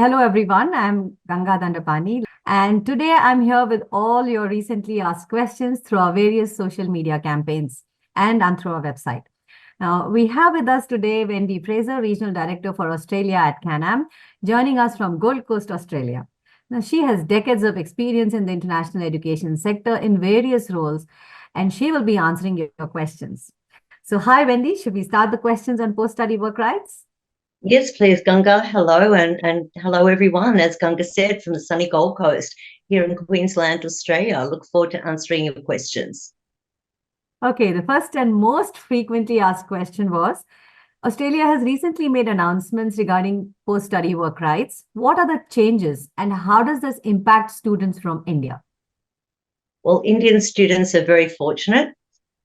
Hello everyone, I'm Ganga Dandapani, and today I'm here with all your recently asked questions through our various social media campaigns and through our website. Now, we have with us today Wendi Fraser, Regional Director for Australia at Canam, joining us from Gold Coast, Australia. Now, she has decades of experience in the international education sector in various roles, and she will be answering your questions. So, hi Wendi, should we start the questions on post-study work rights? Yes, please, Ganga. Hello, and hello, everyone. As Ganga said, from the sunny Gold Coast here in Queensland, Australia. I look forward to answering your questions. Okay, the first and most frequently asked question was, Australia has recently made announcements regarding post-study work rights. What are the changes and how does this impact students from India? Well, Indian students are very fortunate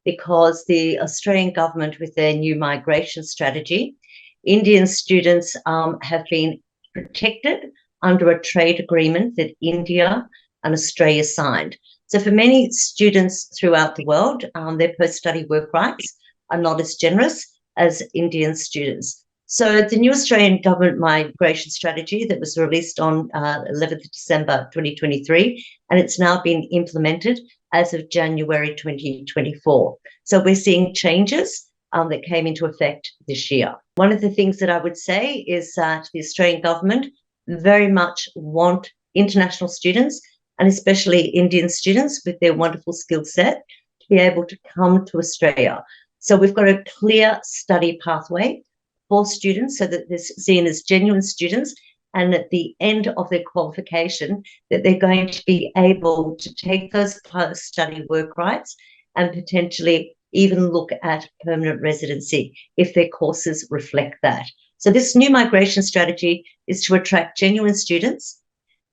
because the Australian government, with their new migration strategy, Indian students have been protected under a trade agreement that India and Australia signed. So for many students throughout the world, their post-study work rights are not as generous as Indian students. So the new Australian government migration strategy that was released on 11th of December 2023, and it's now been implemented as of January 2024. So we're seeing changes that came into effect this year. One of the things that I would say is that the Australian government very much want international students, and especially Indian students with their wonderful skill set, to be able to come to Australia. So we've got a clear study pathway for students so that they're seen as genuine students, and at the end of their qualification that they're going to be able to take those post-study work rights and potentially even look at permanent residency if their courses reflect that. So this new migration strategy is to attract genuine students,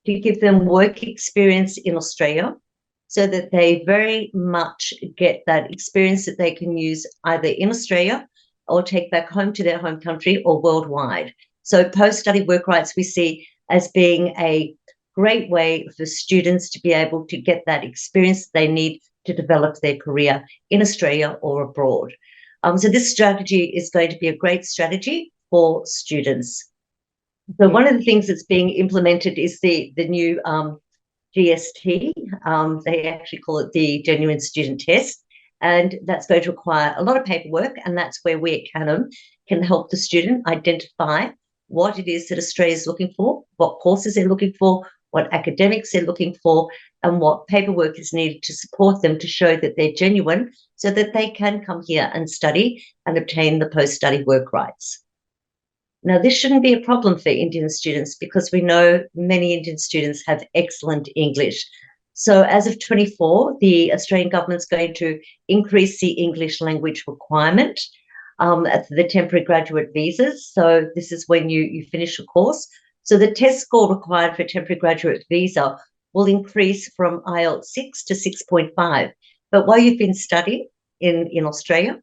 to give them work experience in Australia so that they very much get that experience that they can use either in Australia or take back home to their home country or worldwide. So post-study work rights we see as being a great way for students to be able to get that experience they need to develop their career in Australia or abroad. So this strategy is going to be a great strategy for students. So one of the things that's being implemented is the new GST. They actually call it the Genuine Student Test, and that's going to require a lot of paperwork, and that's where we at Canam can help the student identify what it is that Australia is looking for, what courses they're looking for, what academics they're looking for, and what paperwork is needed to support them to show that they're genuine so that they can come here and study and obtain the post-study work rights. Now, this shouldn't be a problem for Indian students because we know many Indian students have excellent English. So as of 24, the Australian government's going to increase the English language requirement at the temporary graduate visas. So this is when you finish a course. So the test score required for a temporary graduate visa will increase from IELTS 6 to 6.5. But while you've been studying in Australia,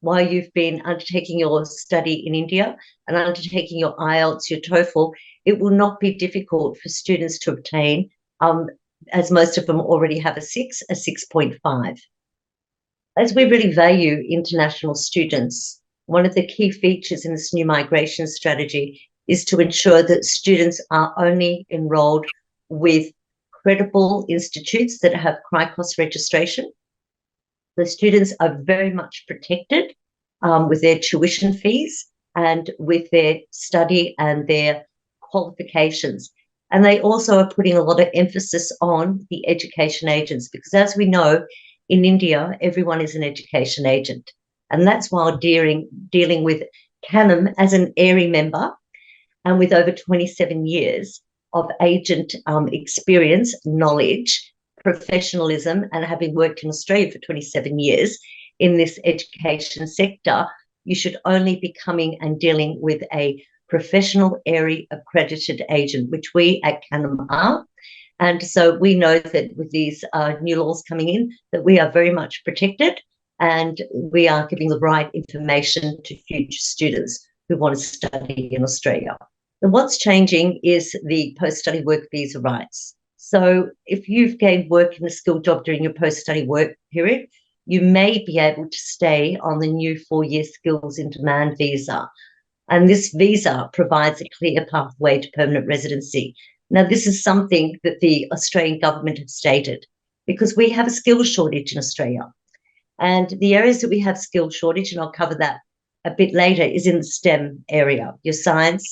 while you've been undertaking your study in India and undertaking your IELTS, your TOEFL, it will not be difficult for students to obtain, as most of them already have a 6.5. As we really value international students, one of the key features in this new migration strategy is to ensure that students are only enrolled with credible institutes that have CRICOS registration. The students are very much protected with their tuition fees and with their study and their qualifications. And they also are putting a lot of emphasis on the education agents because, as we know, in India, everyone is an education agent. And that's why dealing with Canam as an AIRI member and with over 27 years of agent experience, knowledge, professionalism, and having worked in Australia for 27 years in this education sector, you should only be coming and dealing with a professional AIRI accredited agent, which we at Canam are. And so we know that with these new laws coming in, that we are very much protected and we are giving the right information to future students who want to study in Australia. And what's changing is the post-study work visa rights. So if you've gained work in a skilled job during your post-study work period, you may be able to stay on the new 4-year skills in demand visa. And this visa provides a clear pathway to permanent residency. Now, this is something that the Australian government have stated, because we have a skills shortage in Australia. And the areas that we have skills shortage, and I'll cover that a bit later, is in the STEM area, your science,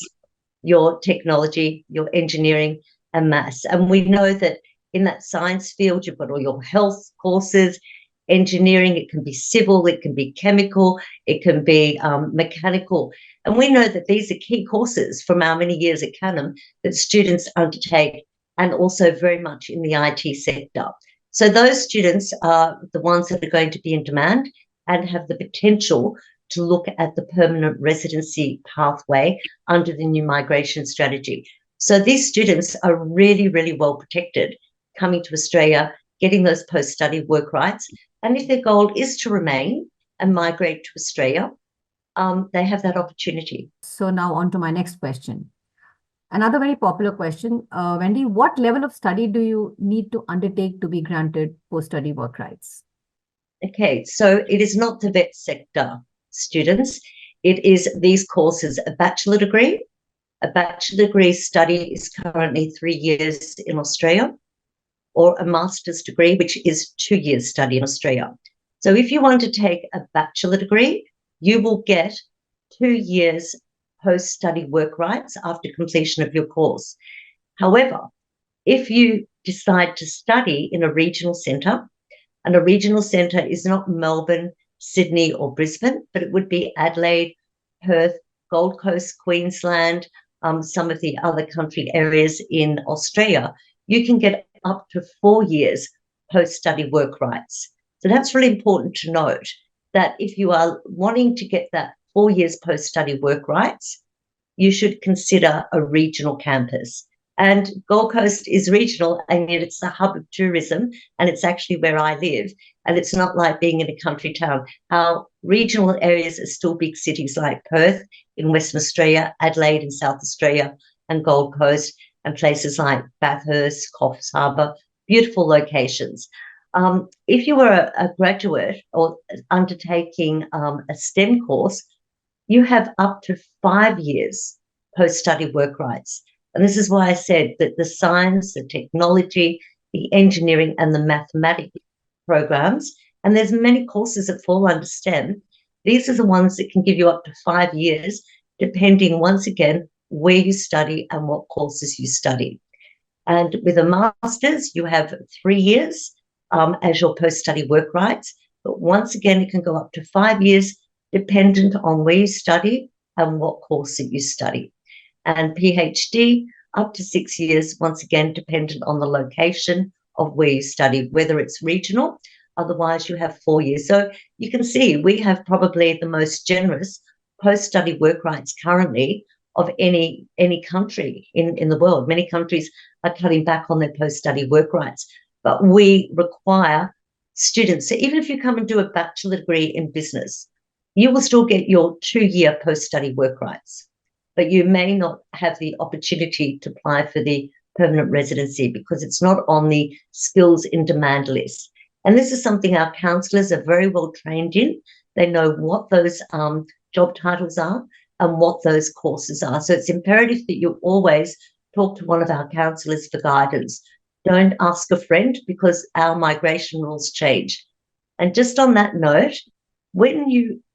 your technology, your engineering and maths. And we know that in that science field, you've got all your health courses, engineering, it can be civil, it can be chemical, it can be mechanical. And we know that these are key courses from our many years at Canam that students undertake, and also very much in the IT sector. So those students are the ones that are going to be in demand and have the potential to look at the permanent residency pathway under the new migration strategy. So these students are really, really well protected coming to Australia, getting those post-study work rights. And if their goal is to remain and migrate to Australia, they have that opportunity. So now on to my next question. Another very popular question, Wendi, what level of study do you need to undertake to be granted post-study work rights? Okay, so it is not the vet sector students. It is these courses, a bachelor degree. A bachelor degree study is currently 3 years in Australia, or a master's degree, which is 2 years study in Australia. So if you want to take a bachelor degree, you will get 2 years post-study work rights after completion of your course. However, if you decide to study in a regional centre, and a regional centre is not Melbourne, Sydney or Brisbane, but it would be Adelaide, Perth, Gold Coast, Queensland, some of the other country areas in Australia, you can get up to 4 years post-study work rights. So that's really important to note, that if you are wanting to get that 4 years post-study work rights, you should consider a regional campus. And Gold Coast is regional, and yet it's the hub of tourism, and it's actually where I live. And it's not like being in a country town. Our regional areas are still big cities like Perth in Western Australia, Adelaide in South Australia, and Gold Coast, and places like Bathurst, Coffs Harbour, beautiful locations. If you were a graduate or undertaking a STEM course, you have up to 5 years post-study work rights. And this is why I said that the science, the technology, the engineering and the mathematics programs, and there's many courses that fall under STEM, these are the ones that can give you up to 5 years, depending, once again, where you study and what courses you study. And with a master's, you have 3 years as your post-study work rights. But once again, it can go up to 5 years, dependent on where you study and what course that you study. And PhD, up to 6 years, once again, dependent on the location of where you study, whether it's regional, otherwise you have 4 years. So you can see we have probably the most generous post-study work rights currently of any country in the world. Many countries are cutting back on their post-study work rights, but we require students, so even if you come and do a bachelor degree in business, you will still get your 2-year post-study work rights, but you may not have the opportunity to apply for the permanent residency because it's not on the skills in demand list. And this is something our counsellors are very well trained in. They know what those job titles are and what those courses are. So it's imperative that you always talk to one of our counsellors for guidance. Don't ask a friend, because our migration rules change. And just on that note,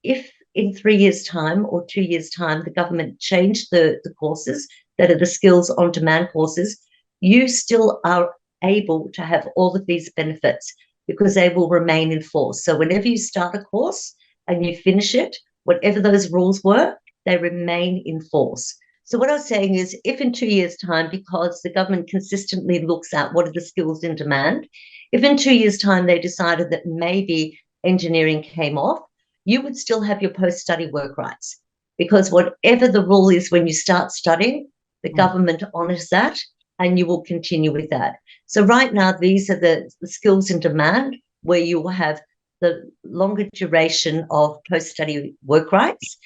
if in 3 years' time or 2 years' time, the government changed the courses that are the skills on demand courses, you still are able to have all of these benefits because they will remain in force. So whenever you start a course and you finish it, whatever those rules were, they remain in force. So what I was saying is, if in 2 years' time, because the government consistently looks at what are the skills in demand, if in 2 years' time they decided that maybe engineering came off, you would still have your post-study work rights, because whatever the rule is when you start studying, the government honours that and you will continue with that. So right now, these are the skills in demand where you will have the longer duration of post-study work rights,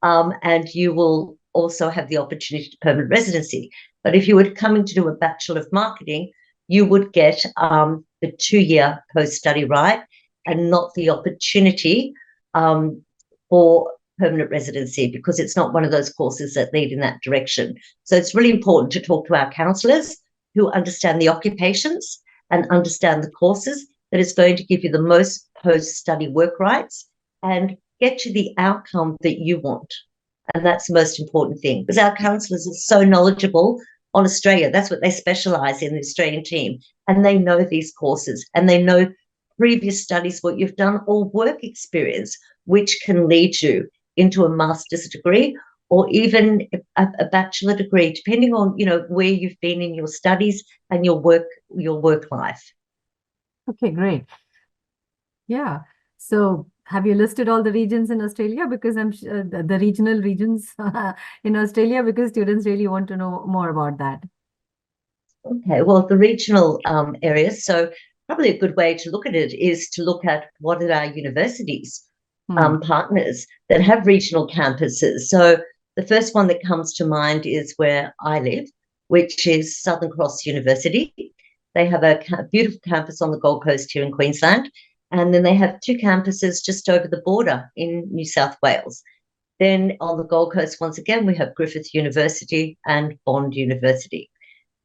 and you will also have the opportunity to permanent residency. But if you were coming to do a Bachelor of Marketing, you would get the 2-year post-study right and not the opportunity for permanent residency because it's not one of those courses that lead in that direction. So it's really important to talk to our counsellors who understand the occupations and understand the courses that is going to give you the most post-study work rights and get you the outcome that you want. And that's the most important thing, because our counsellors are so knowledgeable on Australia. That's what they specialise in, the Australian team. And they know these courses and they know previous studies, what you've done, or work experience, which can lead you into a master's degree or even a bachelor degree, depending on, you know, where you've been in your studies and your work life. Okay, great. Yeah. So have you listed all the regions in Australia? Because I'm sure the regional regions in Australia, because students really want to know more about that. Okay, well, the regional areas. So probably a good way to look at it is to look at what are our universities partners that have regional campuses. So the first one that comes to mind is where I live, which is Southern Cross University. They have a beautiful campus on the Gold Coast here in Queensland. And then they have two campuses just over the border in New South Wales. Then on the Gold Coast, once again, we have Griffith University and Bond University.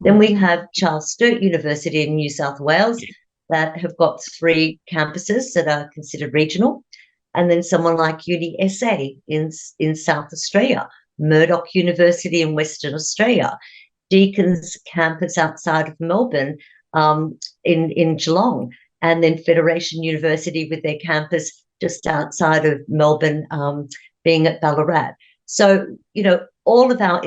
Then we have Charles Sturt University in New South Wales that have got 3 campuses that are considered regional. And then someone like Uni SA in South Australia, Murdoch University in Western Australia, Deacon's campus outside of Melbourne in Geelong, and then Federation University with their campus just outside of Melbourne, being at Ballarat. So, you know, all of our,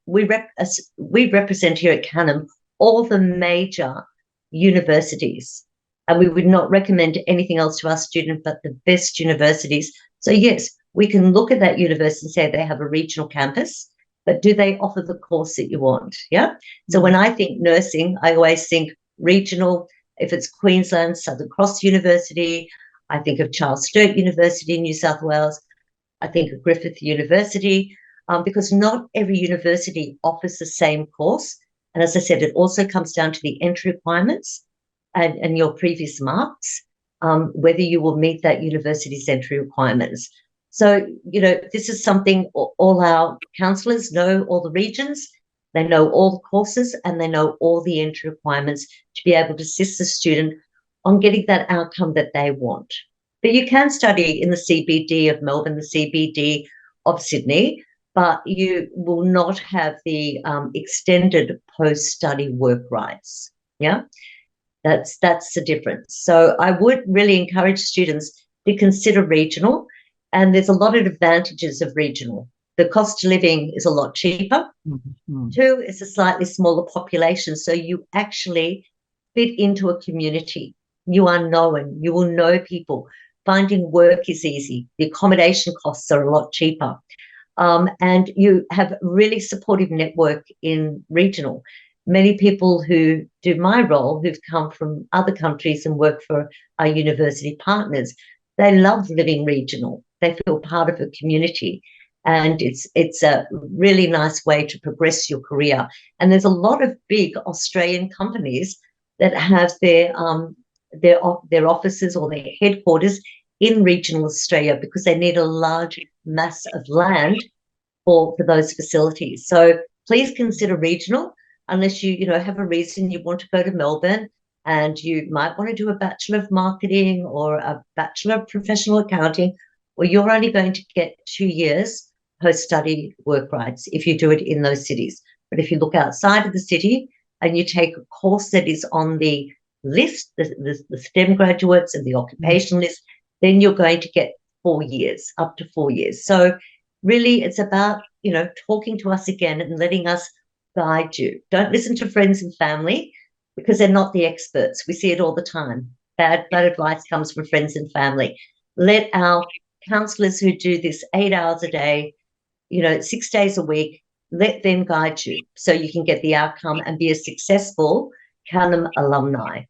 we represent here at Canam all the major universities, and we would not recommend anything else to our student but the best universities. So yes, we can look at that university and say they have a regional campus, but do they offer the course that you want? Yeah. So when I think nursing, I always think regional. If it's Queensland, Southern Cross University, I think of Charles Sturt University in New South Wales. I think of Griffith University, because not every university offers the same course. And as I said, it also comes down to the entry requirements and your previous marks, whether you will meet that university's entry requirements. So, you know, this is something all our counsellors know, all the regions, they know all the courses, and they know all the entry requirements to be able to assist the student on getting that outcome that they want. But you can study in the CBD of Melbourne, the CBD of Sydney, but you will not have the extended post-study work rights. Yeah, that's the difference. So I would really encourage students to consider regional, and there's a lot of advantages of regional. The cost of living is a lot cheaper. Mm-hmm. 2, it's a slightly smaller population, so you actually fit into a community. You are known. You will know people. Finding work is easy. The accommodation costs are a lot cheaper. And you have a really supportive network in regional. Many people who do my role, who've come from other countries and work for our university partners, they love living regional. They feel part of a community. And it's a really nice way to progress your career. And there's a lot of big Australian companies that have their offices or their headquarters in regional Australia because they need a large mass of land for those facilities. So please consider regional, unless you have a reason you want to go to Melbourne and you might want to do a Bachelor of Marketing or a Bachelor of Professional Accounting, or you're only going to get 2 years post-study work rights if you do it in those cities. But if you look outside of the city and you take a course that is on the list, the STEM graduates and the occupation list, then you're going to get 4 years, up to 4 years. So really it's about, talking to us again and letting us guide you. Don't listen to friends and family because they're not the experts. We see it all the time. Bad advice comes from friends and family. Let our counsellors who do this 8 hours a day, 6 days a week, let them guide you so you can get the outcome and be a successful Canam alumni.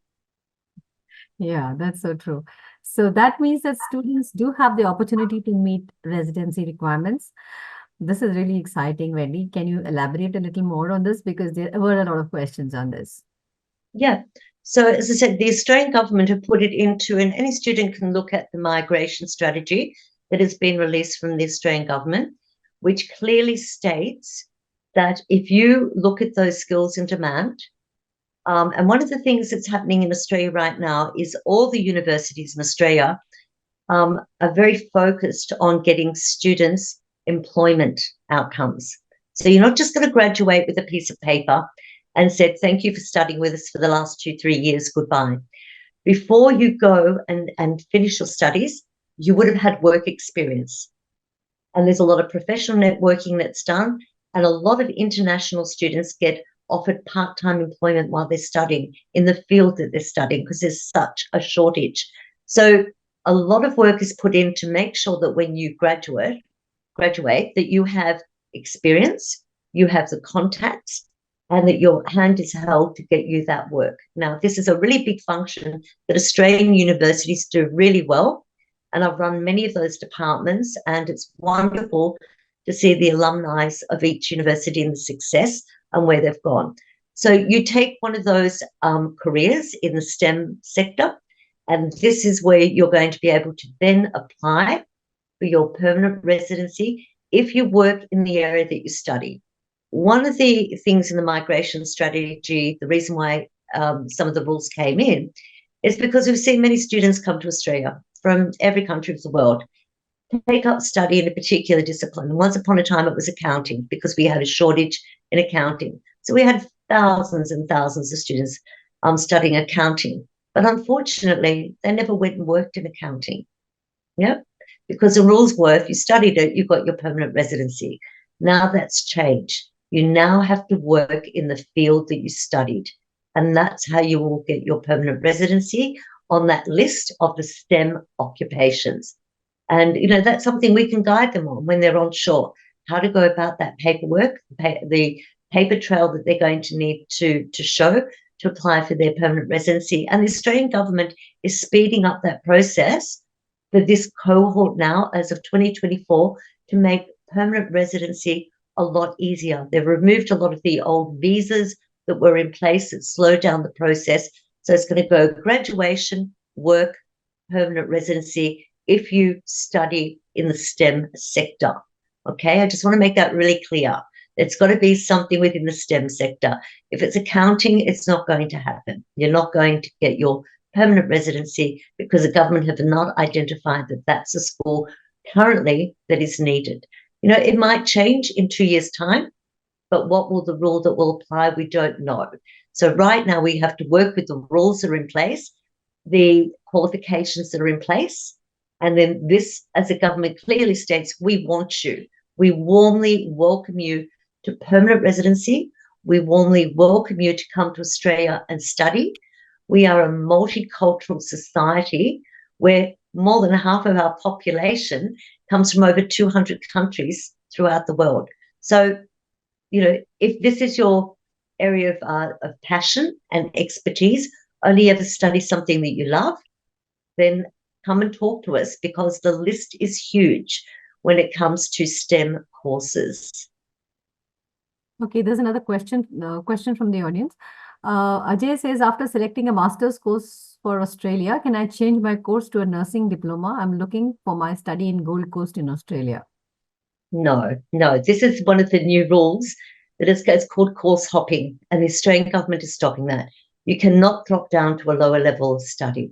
Yeah, that's so true. So that means that students do have the opportunity to meet residency requirements. This is really exciting, Wendy. Can you elaborate a little more on this? Because there were a lot of questions on this. Yeah. So as I said, the Australian government have put it into, and any student can look at the migration strategy that has been released from the Australian government, which clearly states that if you look at those skills in demand, and one of the things that's happening in Australia right now is all the universities in Australia are very focused on getting students employment outcomes. So you're not just going to graduate with a piece of paper and said, thank you for studying with us for the last 2-3 years, goodbye. Before you go and finish your studies, you would have had work experience. And there's a lot of professional networking that's done, and a lot of international students get offered part-time employment while they're studying in the field that they're studying because there's such a shortage. So a lot of work is put in to make sure that when you graduate, that you have experience, you have the contacts, and that your hand is held to get you that work. Now, this is a really big function that Australian universities do really well, and I've run many of those departments, and it's wonderful to see the alumni of each university and the success and where they've gone. So you take one of those careers in the STEM sector, and this is where you're going to be able to then apply for your permanent residency if you work in the area that you study. One of the things in the migration strategy, the reason why some of the rules came in, is because we've seen many students come to Australia from every country of the world, take up study in a particular discipline. Once upon a time, it was accounting because we had a shortage in accounting. So we had thousands and thousands of students studying accounting. But unfortunately, they never went and worked in accounting. Yeah, because the rules were if you studied it, you got your permanent residency. Now that's changed. You now have to work in the field that you studied. And that's how you will get your permanent residency on that list of the STEM occupations. And, that's something we can guide them on when they're onshore, how to go about that paperwork, the paper trail that they're going to need to show to apply for their permanent residency. And the Australian government is speeding up that process for this cohort now as of 2024 to make permanent residency a lot easier. They've removed a lot of the old visas that were in place that slowed down the process. So it's going to go graduation, work, permanent residency if you study in the STEM sector. Okay, I just want to make that really clear. It's got to be something within the STEM sector. If it's accounting, it's not going to happen. You're not going to get your permanent residency because the government have not identified that that's a school currently that is needed. It might change in 2 years' time, but what will the rule that will apply? We don't know. So right now we have to work with the rules that are in place, the qualifications that are in place, and then this, as the government clearly states, we want you. We warmly welcome you to permanent residency. We warmly welcome you to come to Australia and study. We are a multicultural society where more than half of our population comes from over 200 countries throughout the world. So, if this is your area of passion and expertise, only ever study something that you love, then come and talk to us because the list is huge when it comes to STEM courses. Okay, there's another question from the audience. Ajay says, after selecting a master's course for Australia, can I change my course to a nursing diploma? I'm looking for my study in Gold Coast in Australia. No. This is one of the new rules that is called course hopping, and the Australian government is stopping that. You cannot drop down to a lower level of study.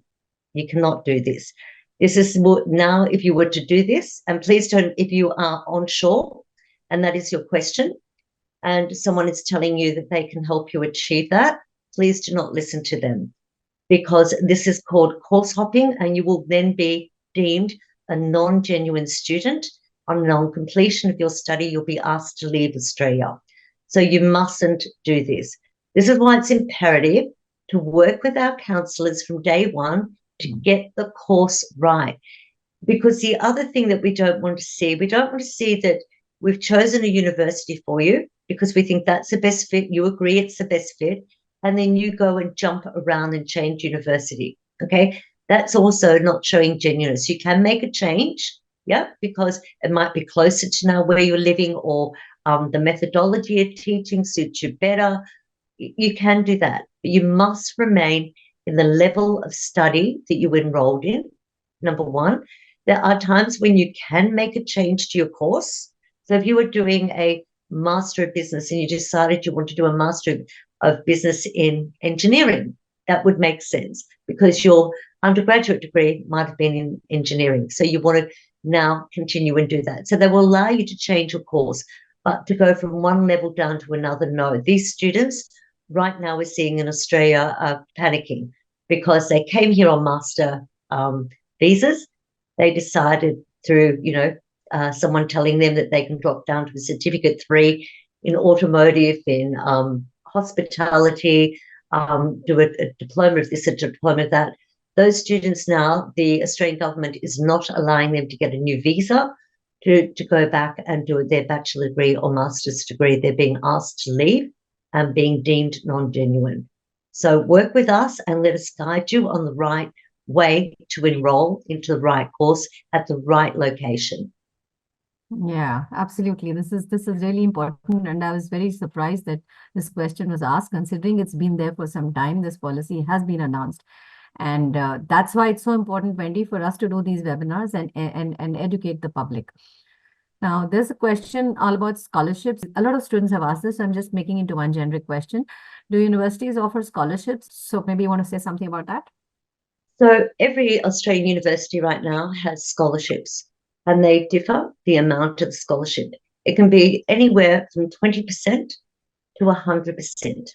You cannot do this. This is now, if you were to do this, and please don't, if you are onshore, and that is your question, and someone is telling you that they can help you achieve that, please do not listen to them because this is called course hopping, and you will then be deemed a non-genuine student. On non-completion of your study, you'll be asked to leave Australia. So you mustn't do this. This is why it's imperative to work with our counsellors from day one to get the course right. Because the other thing that we don't want to see that we've chosen a university for you because we think that's the best fit, you agree it's the best fit, and then you go and jump around and change university, okay? That's also not showing genuineness. You can make a change, yeah, because it might be closer to now where you're living or the methodology of teaching suits you better. You can do that, but you must remain in the level of study that you enrolled in, number one. There are times when you can make a change to your course. So if you were doing a Master of Business and you decided you want to do a Master of Business in Engineering, that would make sense because your undergraduate degree might have been in engineering. So you want to now continue and do that. So they will allow you to change your course, but to go from one level down to another, no. These students right now we're seeing in Australia are panicking because they came here on master visas. They decided through, someone telling them that they can drop down to a certificate 3 in automotive, in hospitality, do a diploma of this, a diploma of that. Those students now, the Australian government is not allowing them to get a new visa to go back and do their bachelor degree or master's degree. They're being asked to leave and being deemed non-genuine. So work with us and let us guide you on the right way to enroll into the right course at the right location. Yeah, absolutely. This is really important, and I was very surprised that this question was asked, considering it's been there for some time. This policy has been announced, and that's why it's so important, Wendy, for us to do these webinars and educate the public. Now, there's a question all about scholarships. A lot of students have asked this, so I'm just making into one generic question. Do universities offer scholarships? So maybe you want to say something about that? So every Australian university right now has scholarships, and they differ the amount of the scholarship. It can be anywhere from 20% to 100%.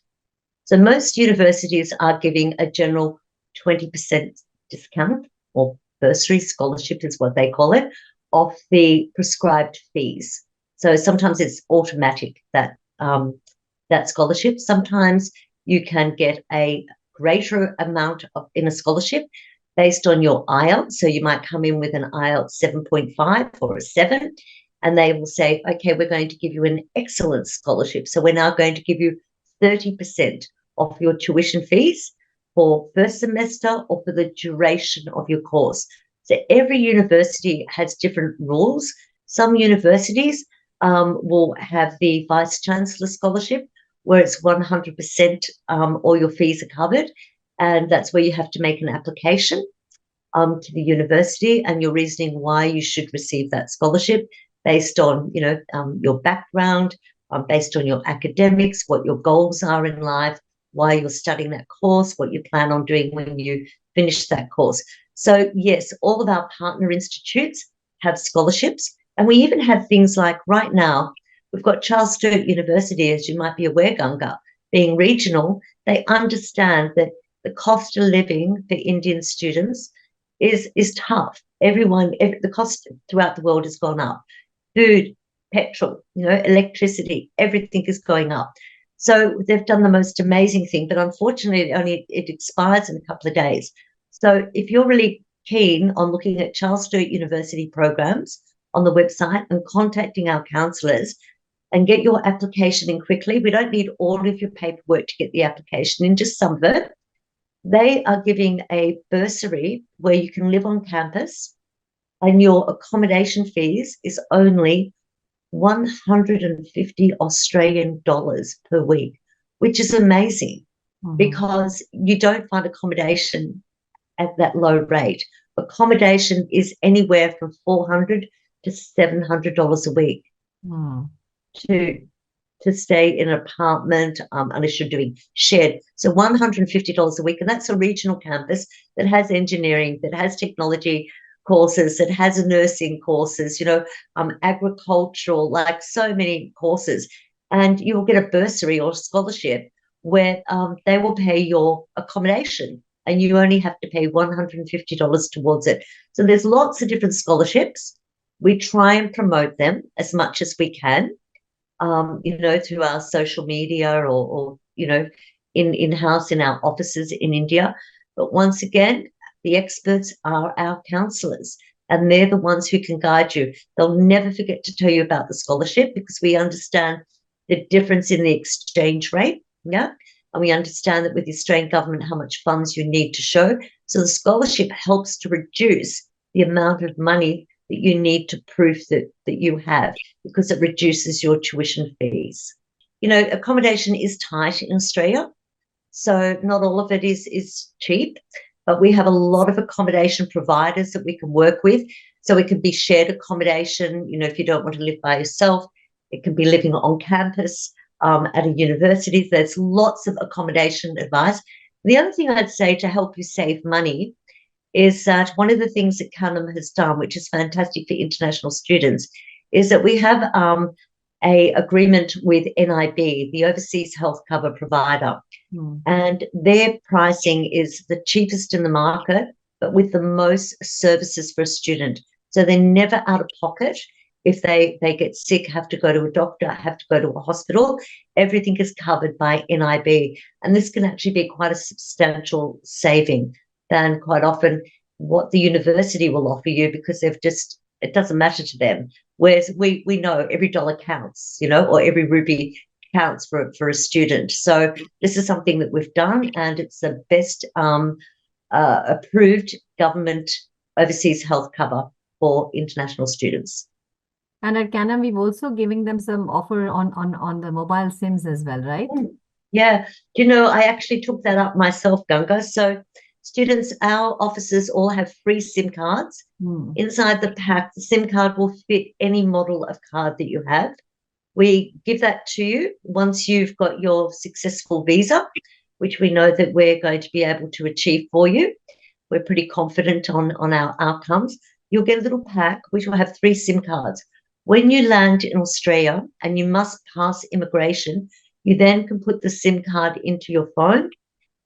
So most universities are giving a general 20% discount, or bursary scholarship is what they call it, off the prescribed fees. So sometimes it's automatic, that scholarship. Sometimes you can get a greater amount in a scholarship based on your IELTS. So you might come in with an IELTS 7.5 or a 7, and they will say, okay, we're going to give you an excellence scholarship. So we're now going to give you 30% off your tuition fees for first semester or for the duration of your course. So every university has different rules. Some universities will have the Vice Chancellor Scholarship, where it's 100% all your fees are covered. And that's where you have to make an application to the university and your reasoning why you should receive that scholarship based on, your background, based on your academics, what your goals are in life, why you're studying that course, what you plan on doing when you finish that course. So, yes, all of our partner institutes have scholarships. And we even have things like right now, we've got Charles Sturt University, as you might be aware, Ganga, being regional. They understand that the cost of living for Indian students is tough. The cost throughout the world has gone up. Food, petrol, electricity, everything is going up. So they've done the most amazing thing, but unfortunately, it expires in a couple of days. So if you're really keen on looking at Charles Sturt University programs on the website and contacting our counsellors and get your application in quickly, we don't need all of your paperwork to get the application in, just some of it. They are giving a bursary where you can live on campus and your accommodation fees is only 150 Australian dollars per week, which is amazing because you don't find accommodation at that low rate. Accommodation is anywhere from $400 to $700 a week to stay in an apartment, unless you're doing shared. So $150 a week, and that's a regional campus that has engineering, that has technology courses, that has nursing courses, agricultural, like so many courses. And you will get a bursary or scholarship where they will pay your accommodation and you only have to pay $150 towards it. So there's lots of different scholarships. We try and promote them as much as we can, through our social media or in-house in our offices in India. But once again, the experts are our counsellors, and they're the ones who can guide you. They'll never forget to tell you about the scholarship because we understand the difference in the exchange rate, and we understand that with the Australian government how much funds you need to show. So the scholarship helps to reduce the amount of money that you need to prove that you have, because it reduces your tuition fees. Accommodation is tight in Australia, so not all of it is cheap. but we have a lot of accommodation providers that we can work with. So it can be shared accommodation, if you don't want to live by yourself. It can be living on campus, at a university. There's lots of accommodation advice. The other thing I'd say to help you save money is that one of the things that Canam has done, which is fantastic for international students, is that we have a agreement with NIB, the Overseas Health Cover Provider. And their pricing is the cheapest in the market, but with the most services for a student. So they're never out of pocket. If they get sick, have to go to a doctor, have to go to a hospital, everything is covered by NIB. And this can actually be quite a substantial saving than quite often what the university will offer you, because it doesn't matter to them. Whereas we know every dollar counts, or every rupee counts for a student. So this is something that we've done, and it's the best approved government overseas health cover for international students. And at Canam, we've also giving them some offer on the mobile SIMs as well, right? Yeah. I actually took that up myself, Ganga. So students, our officers all have free SIM cards. Inside the pack, the SIM card will fit any model of card that you have. We give that to you once you've got your successful visa, which we know that we're going to be able to achieve for you. We're pretty confident on our outcomes. You'll get a little pack which will have 3 SIM cards. When you land in Australia and you must pass immigration, you then can put the SIM card into your phone,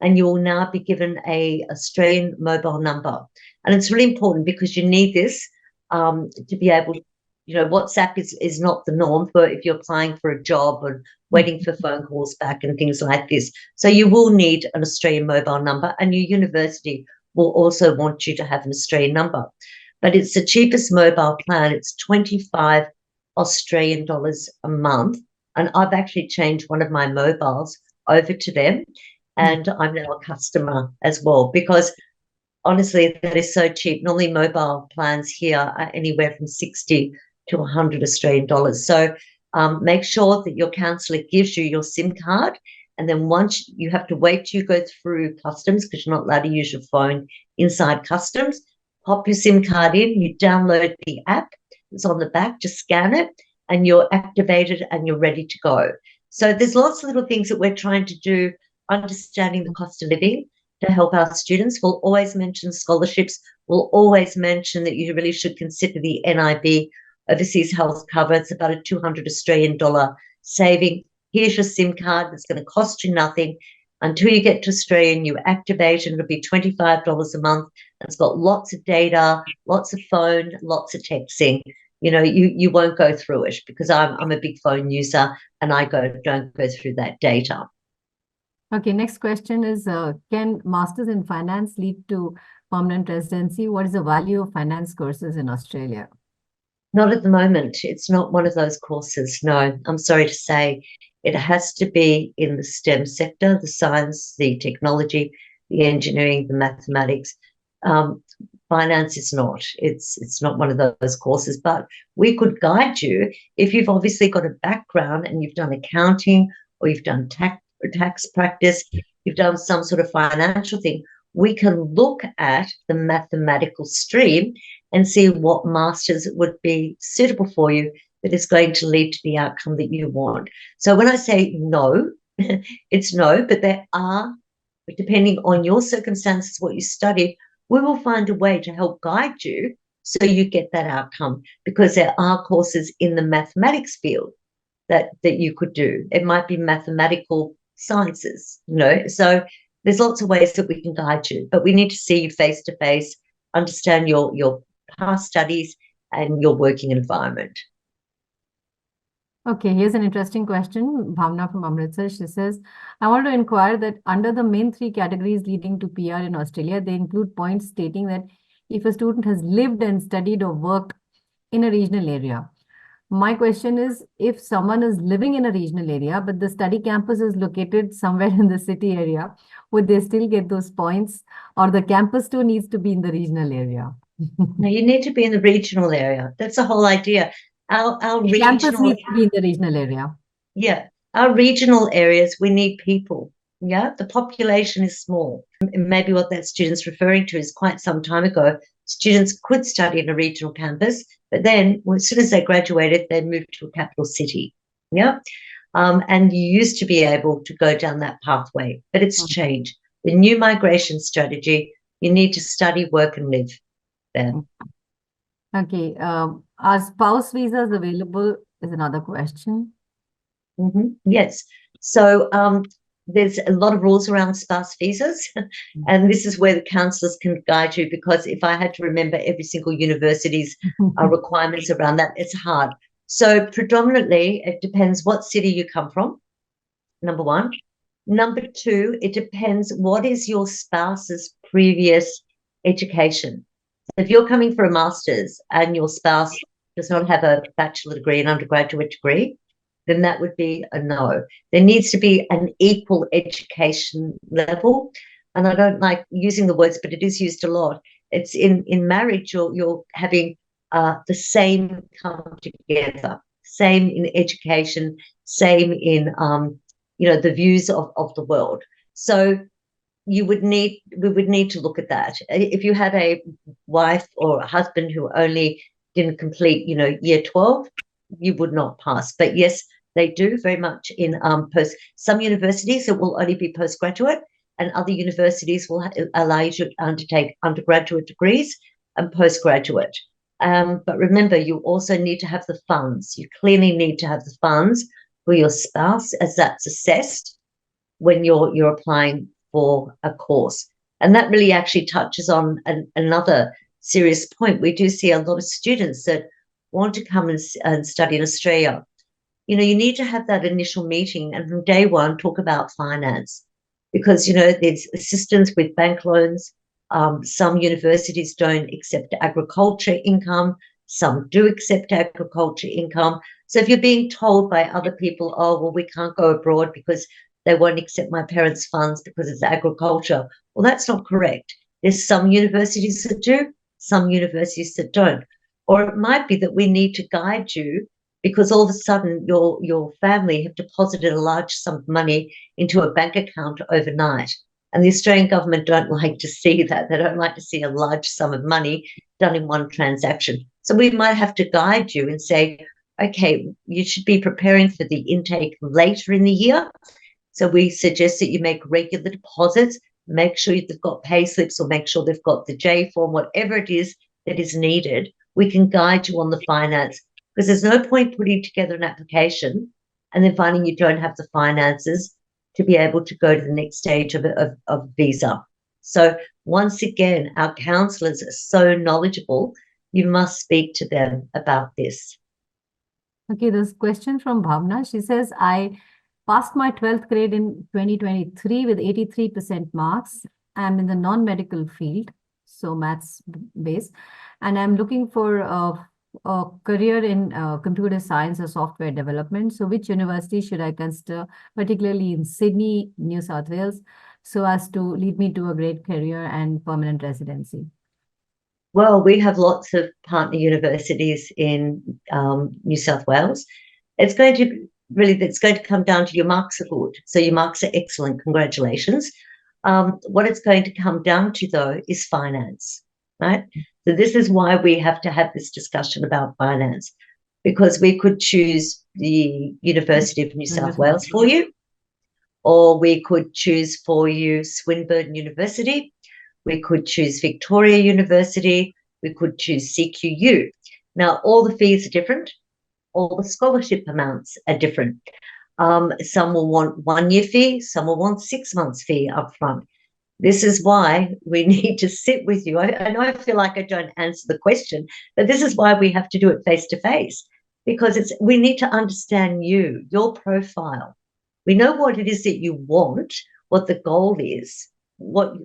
and you will now be given a Australian mobile number. And it's really important because you need this to be able to, WhatsApp is not the norm for if you're applying for a job or waiting for phone calls back and things like this. So you will need an Australian mobile number, and your university will also want you to have an Australian number. But it's the cheapest mobile plan. It's 25 Australian dollars a month. And I've actually changed one of my mobiles over to them, and I'm now a customer as well, because honestly, that is so cheap. Normally mobile plans here are anywhere from 60 to 100 Australian dollars. So make sure that your counsellor gives you your SIM card, and then once you have to wait till you go through customs, because you're not allowed to use your phone inside customs. Pop your SIM card in, you download the app, it's on the back, just scan it, and you're activated and you're ready to go. So there's lots of little things that we're trying to do, understanding the cost of living to help our students. We'll always mention scholarships. We'll always mention that you really should consider the NIB Overseas Health Cover. It's about a 200 Australian dollar saving. Here's your SIM card. It's going to cost you nothing. Until you get to Australia and you activate, and it'll be $25 a month. It's got lots of data, lots of phone, lots of texting. You won't go through it, because I'm a big phone user and I don't go through that data. Okay, next question is, can Masters in Finance lead to permanent residency? What is the value of finance courses in Australia? Not at the moment. It's not one of those courses. No, I'm sorry to say. It has to be in the STEM sector, the science, the technology, the engineering, the mathematics. Finance is not. It's not one of those courses, but we could guide you if you've obviously got a background and you've done accounting, or you've done tax practice, you've done some sort of financial thing. We can look at the mathematical stream and see what masters would be suitable for you that is going to lead to the outcome that you want. So when I say no, it's no, but there are, depending on your circumstances, what you studied, we will find a way to help guide you so you get that outcome, because there are courses in the mathematics field that you could do. It might be mathematical sciences, so there's lots of ways that we can guide you, but we need to see you face to face, understand your past studies and your working environment. Okay, here's an interesting question. Bhavna from Amritsar, she says, I want to inquire that under the main 3 categories leading to PR in Australia, they include points stating that if a student has lived and studied or worked in a regional area. My question is, if someone is living in a regional area, but the study campus is located somewhere in the city area, would they still get those points, or the campus too needs to be in the regional area? Now, you need to be in the regional area. That's the whole idea. Our Campus regional needs to be in the regional area. Yeah, our regional areas, we need people. Yeah, the population is small. maybe what that student's referring to is quite some time ago, students could study in a regional campus, but then as soon as they graduated, they moved to a capital city. Yeah. And you used to be able to go down that pathway, but it's changed. The new migration strategy, you need to study, work, and live there. Okay. Are spouse visas available is another question. Yes. So there's a lot of rules around spouse visas, and this is where the counsellors can guide you, because if I had to remember every single university's requirements around that, it's hard. So predominantly, it depends what city you come from, number one. Number two, it depends what is your spouse's previous education. If you're coming for a master's and your spouse does not have a bachelor degree, an undergraduate degree, then that would be a no. There needs to be an equal education level. And I don't like using the words, but it is used a lot. It's in marriage, you're having the same come together, same in education, same in the views of the world. So we would need to look at that. If you had a wife or a husband who only didn't complete, year 12, you would not pass. But yes, they do very much in some universities it will only be postgraduate, and other universities will allow you to undertake undergraduate degrees and postgraduate. But remember, you also need to have the funds. You clearly need to have the funds for your spouse, as that's assessed when you're applying for a course. And that really actually touches on another serious point. We do see a lot of students that want to come and study in Australia. You need to have that initial meeting and from day one talk about finance, because, there's assistance with bank loans. Some universities don't accept agriculture income. Some do accept agriculture income. So if you're being told by other people, oh, well, we can't go abroad because they won't accept my parents' funds because it's agriculture, well, that's not correct. There's some universities that do, some universities that don't. Or it might be that we need to guide you because all of a sudden your family have deposited a large sum of money into a bank account overnight. And the Australian government don't like to see that. They don't like to see a large sum of money done in one transaction. So we might have to guide you and say, okay, you should be preparing for the intake later in the year. So we suggest that you make regular deposits, make sure they've got pay slips or make sure they've got the J form, whatever it is that is needed. We can guide you on the finance, because there's no point putting together an application and then finding you don't have the finances to be able to go to the next stage of visa. So once again, our counsellors are so knowledgeable. You must speak to them about this. Okay, there's a question from Bhavna. She says, I passed my 12th grade in 2023 with 83% marks. I'm in the non-medical field, so maths based, and I'm looking for a career in computer science or software development. So which university should I consider, particularly in Sydney, New South Wales, so as to lead me to a great career and permanent residency? Well, we have lots of partner universities in New South Wales. It's going to come down to your marks are good. So your marks are excellent. Congratulations. What it's going to come down to, though, is finance, right? So this is why we have to have this discussion about finance, because we could choose the University of New South Wales for you, or we could choose for you Swinburne University. We could choose Victoria University. We could choose CQU. Now, all the fees are different. All the scholarship amounts are different. Some will want 1 year fee. Some will want 6 months fee upfront. This is why we need to sit with you. I know I feel like I don't answer the question, but this is why we have to do it face to face, because we need to understand you, your profile. We know what it is that you want, what the goal is, what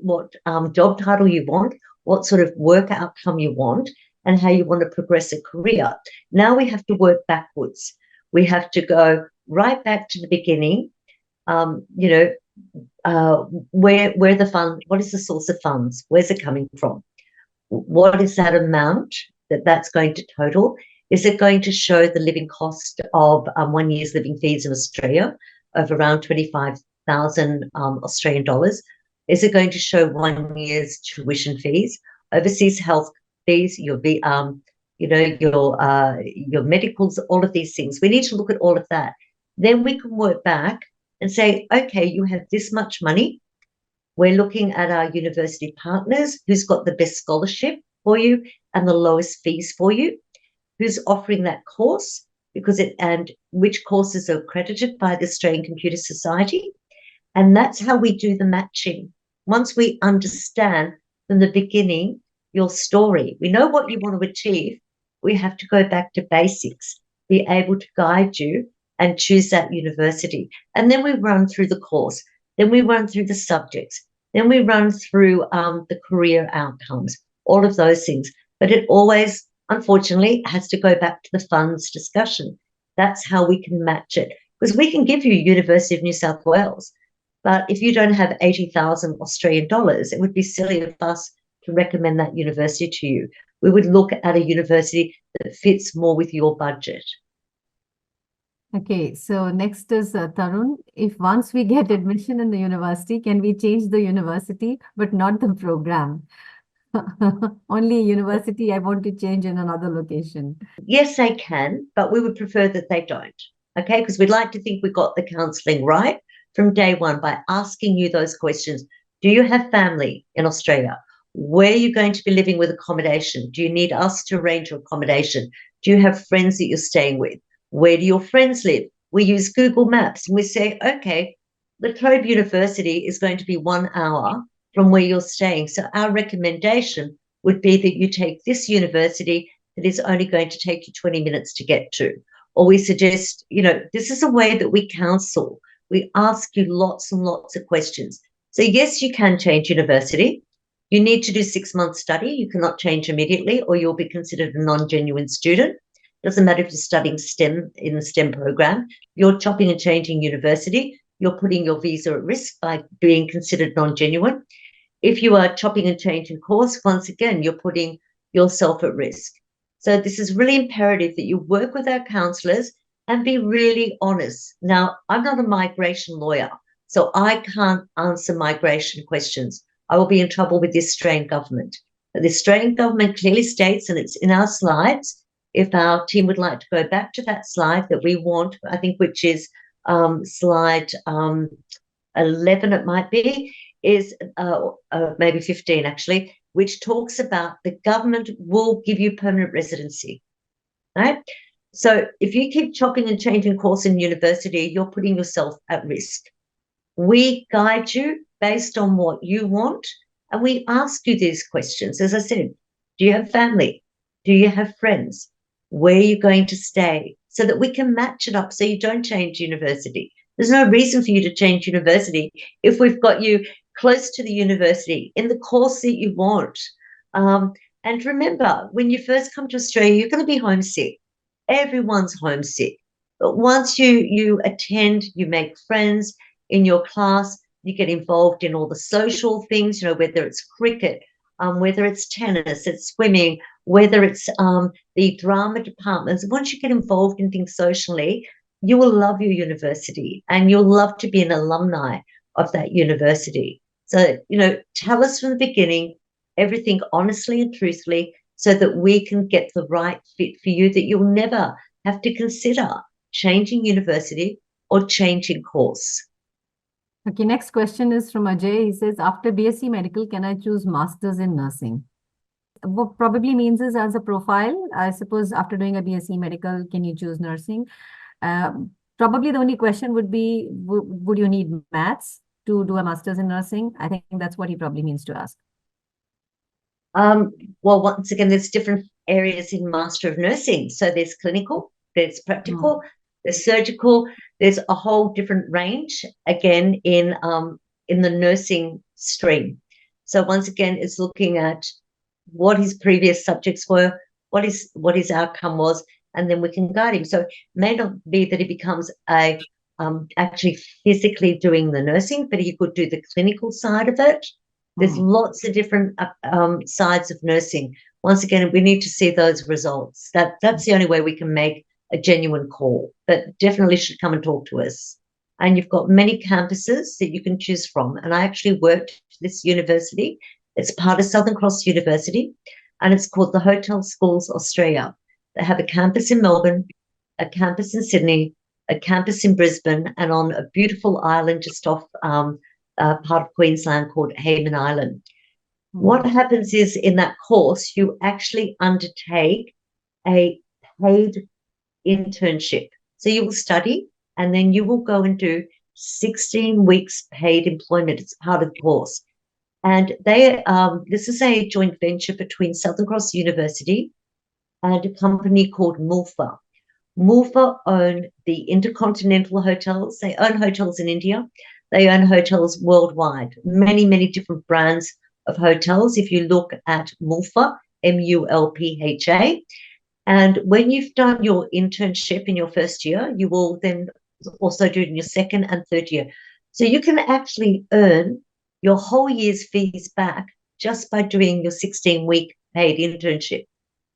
job title you want, what sort of work outcome you want, and how you want to progress a career. Now we have to work backwards. We have to go right back to the beginning. Where the fund, what is the source of funds? Where's it coming from? What is that amount that's going to total? Is it going to show the living cost of 1 year's living fees in Australia of around 25,000 Australian dollars? Is it going to show 1 year's tuition fees, overseas health fees, your your medicals, all of these things? We need to look at all of that. Then we can work back and say, okay, you have this much money. We're looking at our university partners, who's got the best scholarship for you and the lowest fees for you, who's offering that course, and which courses are accredited by the Australian Computer Society. And that's how we do the matching. Once we understand from the beginning your story, we know what you want to achieve, we have to go back to basics, be able to guide you and choose that university. And then we run through the course, then we run through the subjects, then we run through the career outcomes, all of those things. But it always, unfortunately, has to go back to the funds discussion. That's how we can match it. Because we can give you University of New South Wales, but if you don't have 80,000 Australian dollars, it would be silly of us to recommend that university to you. We would look at a university that fits more with your budget. Okay, so next is Tarun. If once we get admission in the university, can we change the university but not the program? Only university I want to change in another location. Yes, they can, but we would prefer that they don't. Okay, because we'd like to think we got the counselling right from day one by asking you those questions. Do you have family in Australia? Where are you going to be living with accommodation? Do you need us to arrange your accommodation? Do you have friends that you're staying with? Where do your friends live? We use Google Maps and we say, okay, La Trobe University is going to be 1 hour from where you're staying. So our recommendation would be that you take this university that is only going to take you 20 minutes to get to. Or we suggest, this is a way that we counsel. We ask you lots and lots of questions. So yes, you can change university. You need to do 6 months study. You cannot change immediately or you'll be considered a non-genuine student. Doesn't matter if you're studying STEM in the STEM program. You're chopping and changing university. You're putting your visa at risk by being considered non-genuine. If you are chopping and changing course, once again, you're putting yourself at risk. So this is really imperative that you work with our counsellors and be really honest. Now, I'm not a migration lawyer, so I can't answer migration questions. I will be in trouble with the Australian government. But the Australian government clearly states, and it's in our slides, if our team would like to go back to that slide that we want, I think, which is slide 11, it might be, is maybe 15 actually, which talks about the government will give you permanent residency, right? So if you keep chopping and changing course in university, you're putting yourself at risk. We guide you based on what you want, and we ask you these questions. As I said, do you have family? Do you have friends? Where are you going to stay? So that we can match it up so you don't change university. There's no reason for you to change university if we've got you close to the university in the course that you want. And remember, when you first come to Australia, you're going to be homesick. Everyone's homesick. But once you attend, you make friends in your class, you get involved in all the social things, whether it's cricket, whether it's tennis, it's swimming, whether it's the drama departments. Once you get involved in things socially, you will love your university and you'll love to be an alumni of that university. So, tell us from the beginning everything honestly and truthfully so that we can get the right fit for you, that you'll never have to consider changing university or changing course. Okay, next question is from Ajay. He says, after BSc Medical, can I choose Masters in Nursing? What probably means is as a profile, I suppose after doing a BSc Medical, can you choose nursing? Probably the only question would be, would you need maths to do a Masters in Nursing? I think that's what he probably means to ask. Well, once again, there's different areas in Master of Nursing. So there's clinical, there's practical, there's surgical, there's a whole different range, again, in the nursing stream. So once again, it's looking at what his previous subjects were, what his outcome was, and then we can guide him. So it may not be that he becomes actually physically doing the nursing, but he could do the clinical side of it. There's lots of different sides of nursing. Once again, we need to see those results. That's the only way we can make a genuine call, but definitely should come and talk to us. and you've got many campuses that you can choose from. And I actually worked for this university. It's part of Southern Cross University, and it's called the Hotel Schools Australia. They have a campus in Melbourne, a campus in Sydney, a campus in Brisbane, and on a beautiful island just off part of Queensland called Hayman Island. What happens is in that course, you actually undertake a paid internship. So you will study and then you will go and do 16 weeks paid employment. It's part of the course. And this is a joint venture between Southern Cross University and a company called MULFA. MULFA own the Intercontinental Hotels. They own hotels in India. They own hotels worldwide, many, many different brands of hotels. If you look at MULFA, MULPHA, and when you've done your internship in your first year, you will then also do it in your second and third year. So you can actually earn your whole year's fees back just by doing your 16-week paid internship.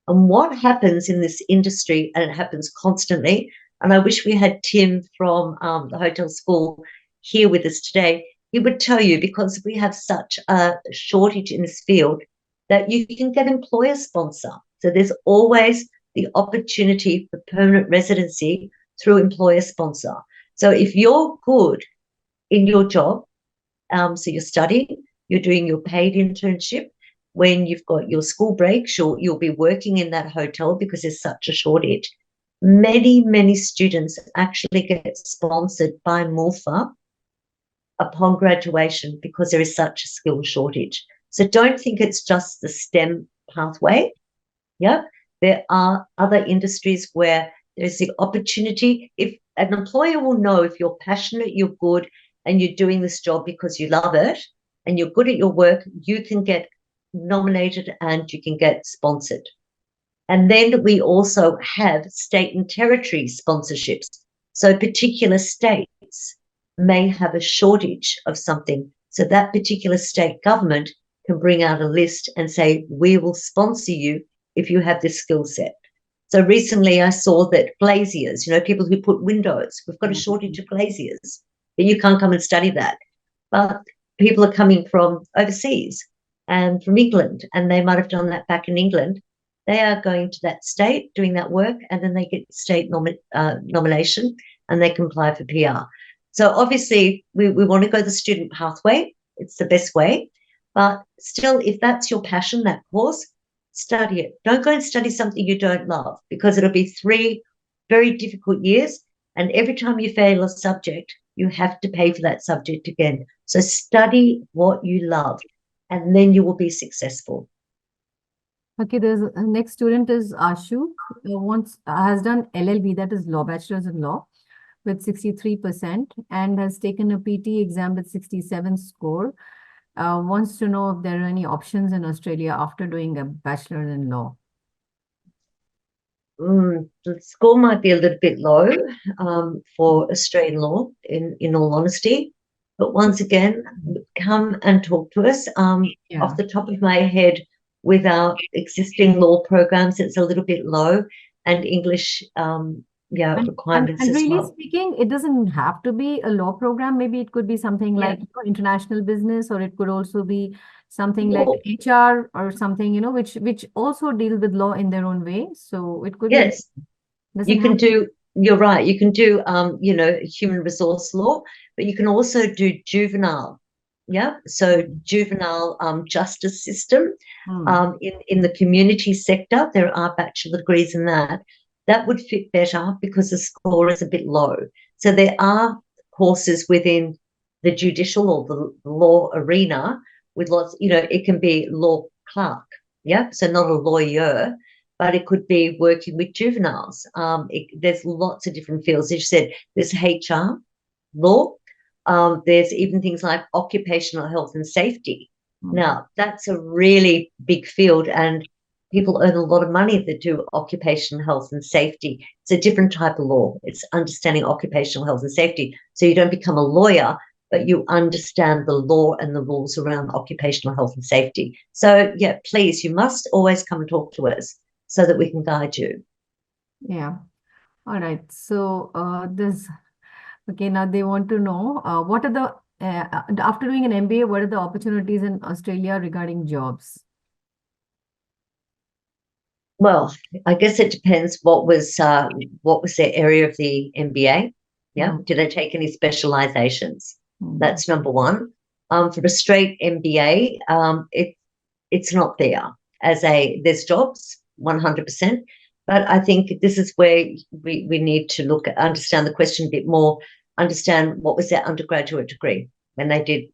And what happens in this industry, and it happens constantly, and I wish we had Tim from the hotel school here with us today, he would tell you, because we have such a shortage in this field, that you can get employer sponsor. So there's always the opportunity for permanent residency through employer sponsor. So if you're good in your job, so you're studying, you're doing your paid internship, when you've got your school breaks, you'll be working in that hotel because there's such a shortage. Many, many students actually get sponsored by MULFA upon graduation because there is such a skill shortage. So don't think it's just the STEM pathway. Yeah, there are other industries where there's the opportunity. If an employer will know if you're passionate, you're good, and you're doing this job because you love it, and you're good at your work, you can get nominated and you can get sponsored. And then we also have state and territory sponsorships. So particular states may have a shortage of something. So that particular state government can bring out a list and say, we will sponsor you if you have this skill set. So recently I saw that glaziers, people who put windows, we've got a shortage of glaziers, but you can't come and study that. But people are coming from overseas and from England, and they might have done that back in England. They are going to that state, doing that work, and then they get state nomination, and they can apply for PR. So obviously, we want to go the student pathway. It's the best way. But still, if that's your passion, that course, study it. Don't go and study something you don't love, because it'll be 3 very difficult years, and every time you fail a subject, you have to pay for that subject again. So study what you love, and then you will be successful. Okay, there's next student is Ashu, has done LLB, that is Law, Bachelor's in Law, with 63% and has taken a PT exam with 67 score. Wants to know if there are any options in Australia after doing a Bachelor's in Law. The score might be a little bit low for Australian law, in all honesty. But once again, come and talk to us. Off the top of my head, with our existing law programs, it's a little bit low, and English requirements and as really well. speaking, it doesn't have to be a law program. Maybe it could be something like international business, or it could also be something like HR or something, which also deal with law in their own way. So it could be. You can do. You're right. You can do, human resource law, but you can also do juvenile. Yeah. So juvenile justice system in the community sector. There are bachelor degrees in that. That would fit better because the score is a bit low. So there are courses within the judicial or the law arena with lots, it can be law clerk. Yeah. So not a lawyer, but it could be working with juveniles. There's lots of different fields. As you said, there's HR, law. There's even things like occupational health and safety. Now, that's a really big field, and people earn a lot of money that do occupational health and safety. It's a different type of law. It's understanding occupational health and safety. So you don't become a lawyer, but you understand the law and the rules around occupational health and safety. So, yeah, please, you must always come and talk to us so that we can guide you. Yeah. All right. So Okay, now they want to know what are the after doing an MBA, what are the opportunities in Australia regarding jobs? Well, I guess it depends what was their area of the MBA. Yeah, Mm. did they take any specializations? Mm. That's number one. For a straight MBA, it's not there as there's jobs 100%, but I think this is where we need to understand the question a bit more, understand what was their undergraduate degree when they did,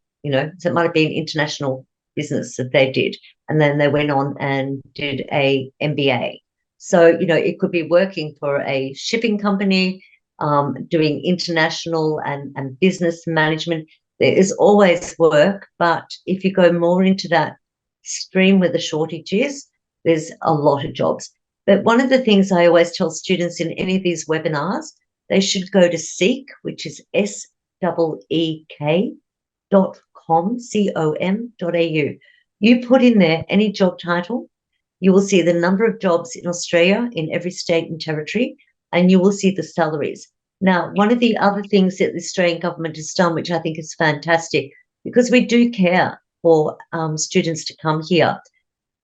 so it might have been international business that they did, and then they went on and did a MBA. So, it could be working for a shipping company, doing international and business management. There is always work, but if you go more into that stream where the shortage is, there's a lot of jobs. But one of the things I always tell students in any of these webinars, they should go to Seek, which is seek.com.au. You put in there any job title, you will see the number of jobs in Australia in every state and territory, and you will see the salaries. Now, one of the other things that the Australian government has done, which I think is fantastic, because we do care for students to come here,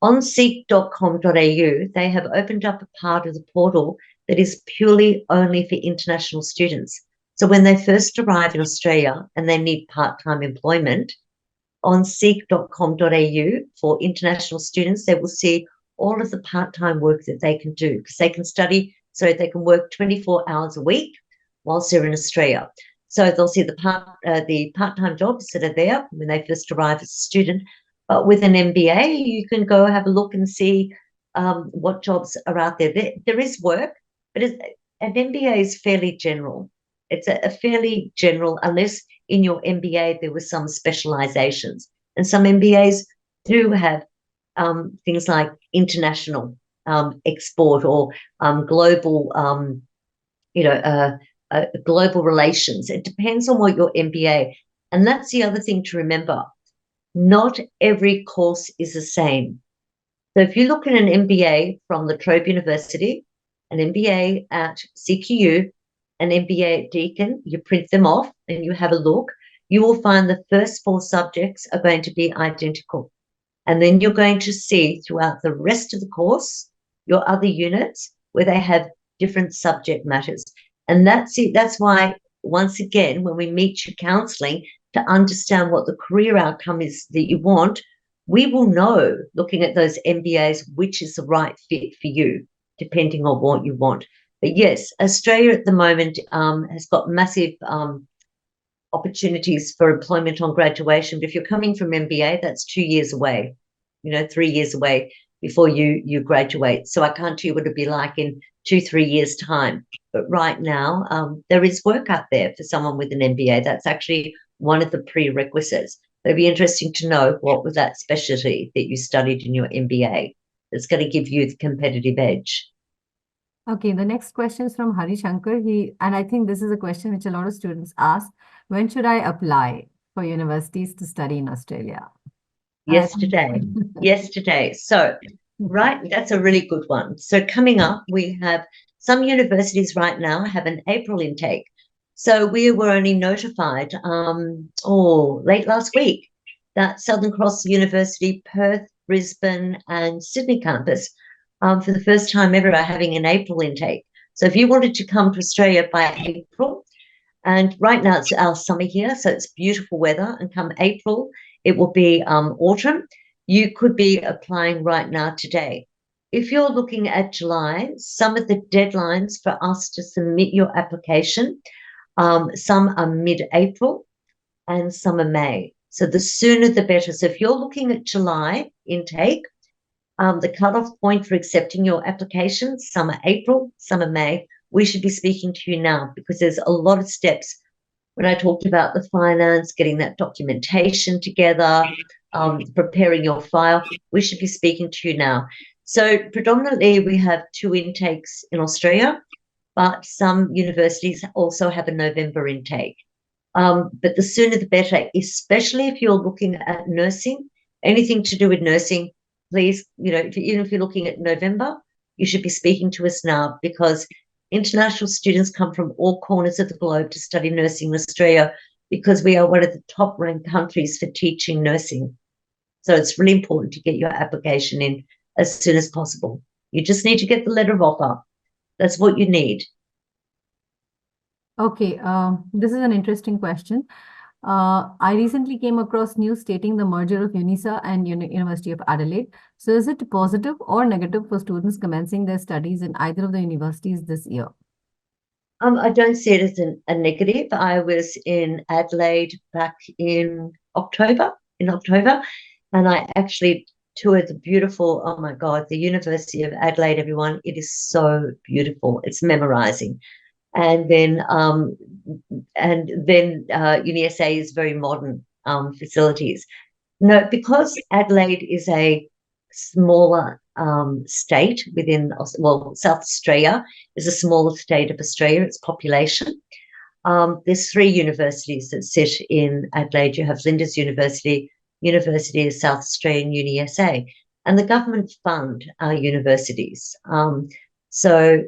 on seek.com.au, they have opened up a part of the portal that is purely only for international students. So when they first arrive in Australia and they need part-time employment, on seek.com.au for international students, they will see all of the part-time work that they can do, because they can study, so they can work 24 hours a week whilst they're in Australia. So they'll see the part-time jobs that are there when they first arrive as a student. But with an MBA, you can go have a look and see what jobs are out there. There is work, but an MBA is fairly general. It's a fairly general, unless in your MBA there were some specializations. And some MBAs do have things like international export or global, global relations. It depends on what your MBA. And that's the other thing to remember. Not every course is the same. So if you look at an MBA from La Trobe University, an MBA at CQU, an MBA at Deakin, you print them off and you have a look, you will find the first 4 subjects are going to be identical. And then you're going to see throughout the rest of the course, your other units, where they have different subject matters. And that's it. That's why, once again, when we meet you counselling, to understand what the career outcome is that you want, we will know, looking at those MBAs, which is the right fit for you, depending on what you want. But yes, Australia at the moment has got massive opportunities for employment on graduation. But if you're coming from MBA, that's 2 years away, 3 years away before you graduate. So I can't tell you what it'd be like in 2-3 years' time. But right now, there is work out there for someone with an MBA. That's actually one of the prerequisites. It'd be interesting to know what was that specialty that you studied in your MBA that's going to give you the competitive edge. Okay, the next question is from Hari Shankar. And I think this is a question which a lot of students ask. When should I apply for universities to study in Australia? Yesterday. So, right, that's a really good one. So coming up, we have some universities right now have an April intake. So we were only notified, late last week, that Southern Cross University, Perth, Brisbane, and Sydney campus, for the first time ever, are having an April intake. So if you wanted to come to Australia by April, and right now it's our summer here, so it's beautiful weather, and come April, it will be autumn. You could be applying right now today. If you're looking at July, some of the deadlines for us to submit your application, some are mid-April and some are May. So the sooner the better. So if you're looking at July intake, the cutoff point for accepting your application, some are April, some are May. We should be speaking to you now, because there's a lot of steps. When I talked about the finance, getting that documentation together, preparing your file, we should be speaking to you now. So predominantly we have 2 intakes in Australia, but some universities also have a November intake. But the sooner the better, especially if you're looking at nursing, anything to do with nursing, please, even if you're looking at November, you should be speaking to us now, because international students come from all corners of the globe to study nursing in Australia because we are one of the top ranked countries for teaching nursing. So it's really important to get your application in as soon as possible. You just need to get the letter of offer. That's what you need. Okay, this is an interesting question. I recently came across news stating the merger of UNISA and University of Adelaide. So is it positive or negative for students commencing their studies in either of the universities this year? I don't see it as a negative. I was in Adelaide back in October, and I actually toured the beautiful, oh my God, the University of Adelaide, everyone. It is so beautiful. It's memorizing. And then UniSA is very modern facilities. No, because Adelaide is a smaller state within, well, South Australia is a smaller state of Australia, its population. There's 3 universities that sit in Adelaide. You have Flinders University, University of South Australia, and UniSA. And the government fund our universities. So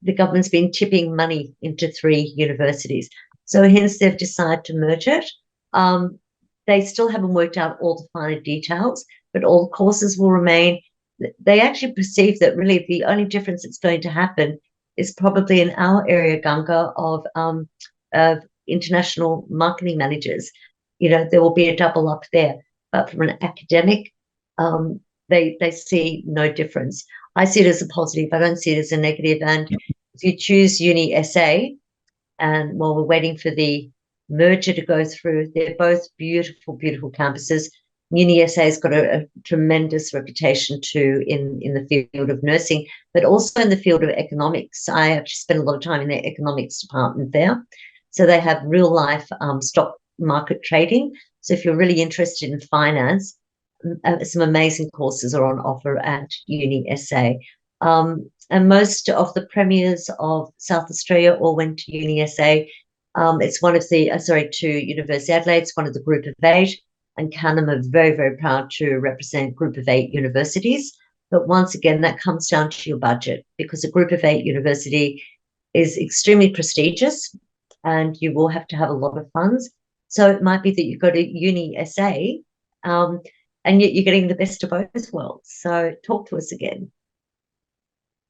the government's been tipping money into 3 universities. So hence they've decided to merge it. They still haven't worked out all the finer details, but all the courses will remain. They actually perceive that really the only difference that's going to happen is probably in our area, Ganga, of international marketing managers. You know, there will be a double up there. But from an academic, they see no difference. I see it as a positive. I don't see it as a negative. And if you choose UniSA, and while we're waiting for the merger to go through, they're both beautiful, beautiful campuses. UniSA has got a tremendous reputation too in the field of nursing, but also in the field of economics. I actually spent a lot of time in their economics department there. So they have real life stock market trading. So if you're really interested in finance, some amazing courses are on offer at UniSA. And most of the premiers of South Australia all went to UniSA. It's one of the, to University of Adelaide, it's one of the group of 8, and Canam are very, very proud to represent group of 8 universities. But once again, that comes down to your budget, because a group of 8 university is extremely prestigious and you will have to have a lot of funds. So it might be that you go to UniSA, and yet you're getting the best of both worlds. So talk to us again.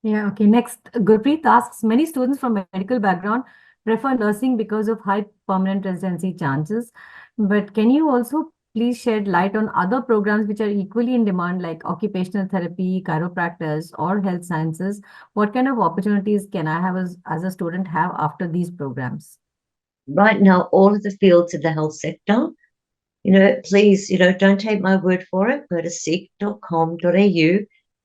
Yeah, okay. Next, Gurpreet asks, many students from a medical background prefer nursing because of high permanent residency chances. But can you also please shed light on other programs which are equally in demand, like occupational therapy, chiropractors, or health sciences? What kind of opportunities can I have as a student have after these programs? Right now, all of the fields of the health sector, please, don't take my word for it. Go to seek.com.au,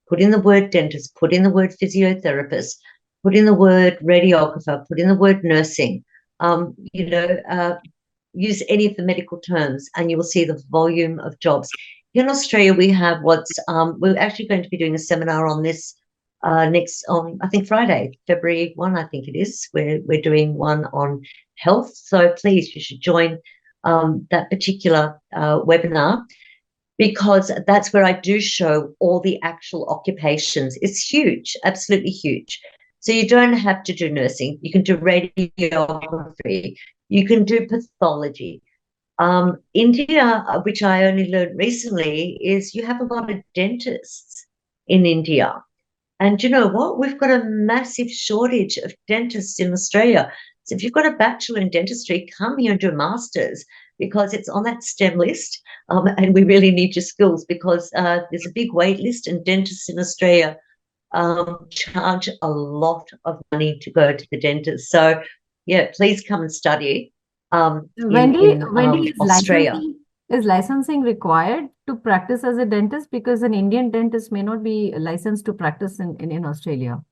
put in the word dentist, put in the word physiotherapist, put in the word radiographer, put in the word nursing, use any of the medical terms and you will see the volume of jobs. In Australia, we have we're actually going to be doing a seminar on this next on, I think, Friday, February 1, I think it is. We're doing one on health. So please, you should join that particular webinar, because that's where I do show all the actual occupations. It's huge, absolutely huge. So you don't have to do nursing. You can do radiography. You can do pathology. India, which I only learned recently, is you have a lot of dentists in India. And you know what? We've got a massive shortage of dentists in Australia. So if you've got a bachelor in dentistry, come here and do a master's, because it's on that STEM list. And we really need your skills, because there's a big wait list, and dentists in Australia charge a lot of money to go to the dentist. So, yeah, please come and study Wendy, in Australia. Is licensing required to practice as a dentist? Because an Indian dentist may not be licensed to practice in Australia.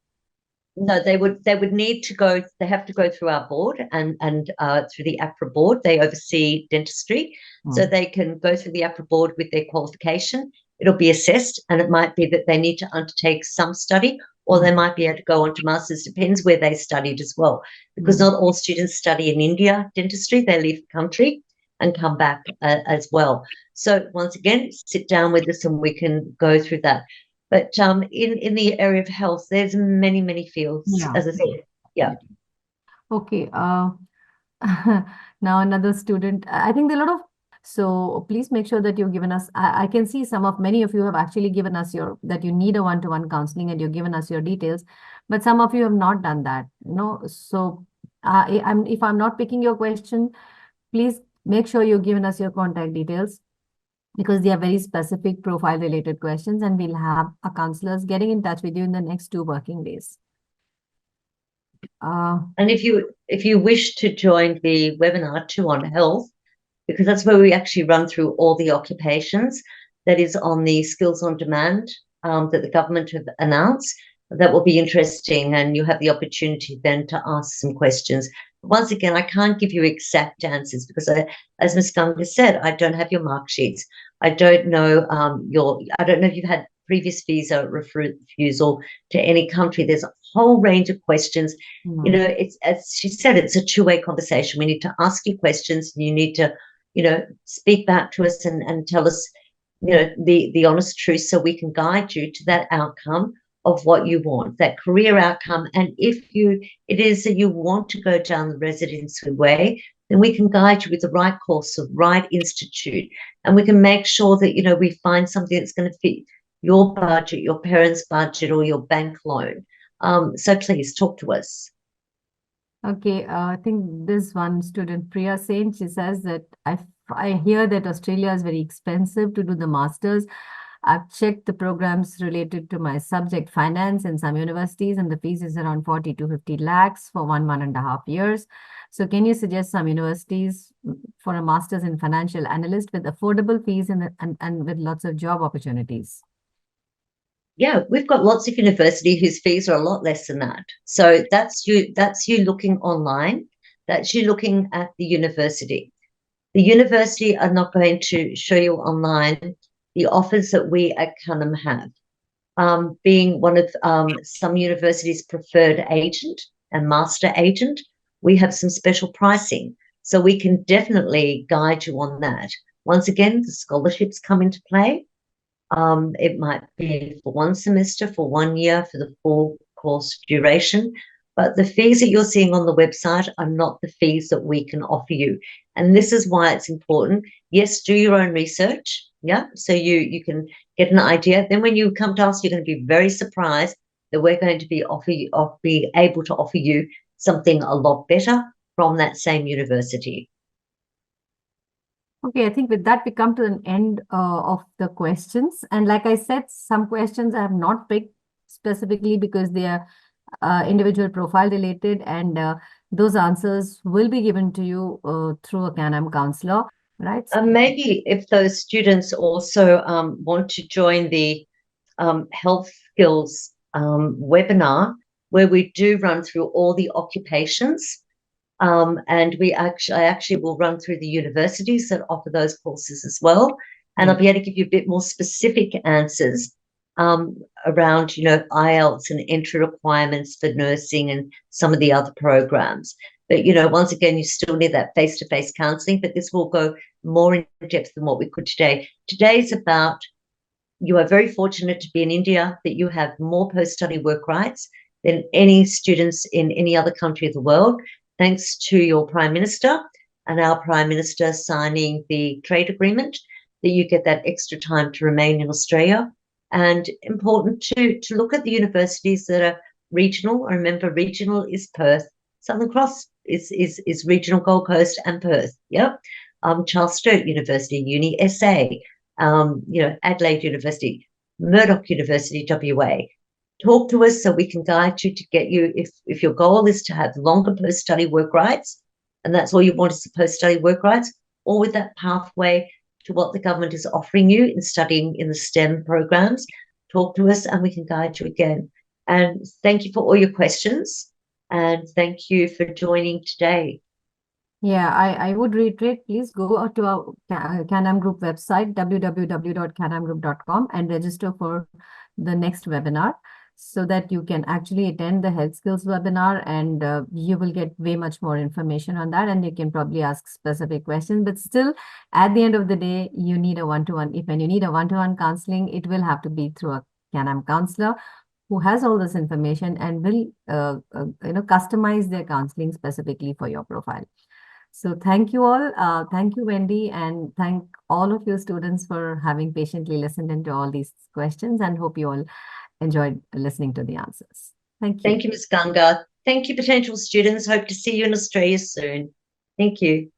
No, they would need to go. They have to go through our board and through the APRA board. They oversee dentistry, so they can go through the APRA board with their qualification. It'll be assessed, and it might be that they need to undertake some study, or they might be able to go on to masters. Depends where they studied as well, because not all students study in India dentistry. They leave the country and come back as well. So once again, sit down with us and we can go through that. But in the area of health, there's many, many fields, as I said. Yeah. Okay. Now another student. I think there are a lot of. So please make sure that you've given us. I can see many of you have actually given us that you need a one-to-one counseling and you've given us your details, but some of you have not done that. So if I'm not picking your question, please make sure you've given us your contact details because they are very specific profile related questions, and we'll have our counselors getting in touch with you in the next 2 working days. And if you wish to join the webinar 2 on health, because that's where we actually run through all the occupations, that is on the skills on demand that the government have announced. That will be interesting, and you have the opportunity then to ask some questions. Once again, I can't give you exact answers because, as Ms. Ganga said, I don't have your mark sheets. I don't know I don't know if you've had previous visa refusal to any country. There's a whole range of questions. It's, as she said, it's a two-way conversation. We need to ask you questions, and you need to, speak back to us and tell us, the honest truth, so we can guide you to that outcome of what you want, that career outcome. And if it is that you want to go down the residency way, then we can guide you with the right course, the right institute, and we can make sure that, we find something that's going to fit your budget, your parents' budget, or your bank loan. So please talk to us. Okay, I think this one student, Priya Sain, she says that I hear that Australia is very expensive to do the masters. I've checked the programs related to my subject finance in some universities, and the fees is around 40 to 50 lakhs for 1.5 years. So can you suggest some universities for a master's in financial analyst with affordable fees and with lots of job opportunities? Yeah, we've got lots of university whose fees are a lot less than that. So that's you looking online. That's you looking at the university. The university are not going to show you online the offers that we at Canam have. Being one of some universities' preferred agent and master agent, we have some special pricing. So we can definitely guide you on that. Once again, the scholarships come into play. It might be for one semester, for 1 year, for the full course duration. But the fees that you're seeing on the website are not the fees that we can offer you. And this is why it's important. Yes, do your own research. Yeah. So you can get an idea. Then when you come to us, you're going to be very surprised that we're going to be able to offer you something a lot better from that same university. Okay, I think with that, we come to an end of the questions. And like I said, some questions I have not picked specifically because they are individual profile related, and those answers will be given to you through a Canam counselor, right? Maybe if those students also want to join the health skills webinar, where we do run through all the occupations, and I actually will run through the universities that offer those courses as well, and I'll be able to give you a bit more specific answers around, IELTS and entry requirements for nursing and some of the other programs. But, once again, you still need that face-to-face counselling, but this will go more in depth than what we could today. Today's about, you are very fortunate to be in India, that you have more post-study work rights than any students in any other country of the world, thanks to your Prime Minister and our Prime Minister signing the trade agreement, that you get that extra time to remain in Australia. And important to look at the universities that are regional. Remember, regional is Perth. Southern Cross is regional, Gold Coast and Perth. Yep. Charles Sturt University, Uni SA, Adelaide University, Murdoch University, WA. Talk to us so we can guide you to get you, if your goal is to have longer post-study work rights, and that's all you want is the post-study work rights, or with that pathway to what the government is offering you in studying in the STEM programs, talk to us and we can guide you again. And thank you for all your questions, and thank you for joining today. Yeah, I would reiterate, please go to our Canam Group website, www.canamgroup.com, and register for the next webinar so that you can actually attend the health skills webinar, and you will get way much more information on that, and you can probably ask specific questions. But still, at the end of the day, you need a one-to-one. When you need a one-to-one counseling, it will have to be through a Canam counselor who has all this information and will customize their counseling specifically for your profile. So thank you all. Thank you, Wendy, and thank all of you students for having patiently listened into all these questions, and hope you all enjoyed listening to the answers. Thank you. Thank you, Ms. Ganga. Thank you, potential students. Hope to see you in Australia soon. Thank you.